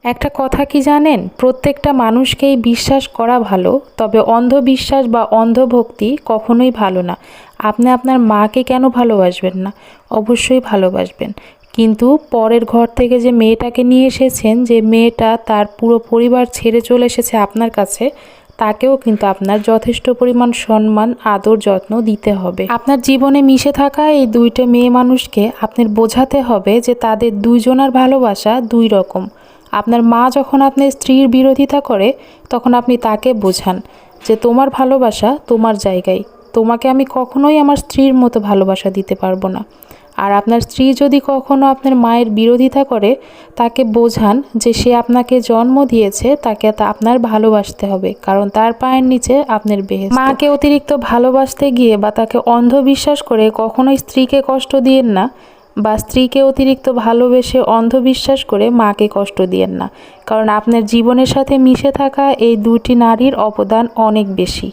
একটা কথা কি জানেন, প্রত্যেকটা মানুষকেই বিশ্বাস করা ভালো, তবে অন্ধবিশ্বাস বা অন্ধভক্তি কখনোই ভালো না। আপনি আপনার মাকে কেন ভালোবাসবেন না? অবশ্যই ভালোবাসবেন, কিন্তু পরের ঘর থেকে যে মেয়েটাকে নিয়ে এসেছেন, যে মেয়েটা তার পুরো পরিবার ছেড়ে চলে এসেছে আপনার কাছে, তাকেও কিন্তু আপনার যথেষ্ট পরিমাণ সম্মান, আদর, যত্ন দিতে হবে। আপনার জীবনে মিশে থাকা এই দুইটা মেয়ে মানুষকে আপনার বোঝাতে হবে যে তাদের দুইজনের ভালোবাসা দুই রকম। আপনার মা যখন আপনার স্ত্রীর বিরোধিতা করে, তখন আপনি তাকে বোঝান যে তোমার ভালোবাসা তোমার জায়গায়, তোমাকে আমি কখনোই আমার স্ত্রীর মতো ভালোবাসা দিতে পারবো না। আর আপনার স্ত্রী যদি কখনো আপনার মায়ের বিরোধিতা করে, তাকে বোঝান যে সে আপনাকে জন্ম দিয়েছে, তাকে আপনার ভালোবাসতে হবে, কারণ তার পায়ের নিচে আপনার বেহেশত। মাকে অতিরিক্ত ভালোবাসতে গিয়ে বা তাকে অন্ধবিশ্বাস করে কখনোই স্ত্রীকে কষ্ট দিয়েন না, বা স্ত্রীকে অতিরিক্ত ভালোবেসে অন্ধবিশ্বাস করে মাকে কষ্ট দিয়েন না, কারণ আপনার জীবনের সাথে মিশে থাকা এই দুটি নারীর অবদান অনেক বেশি।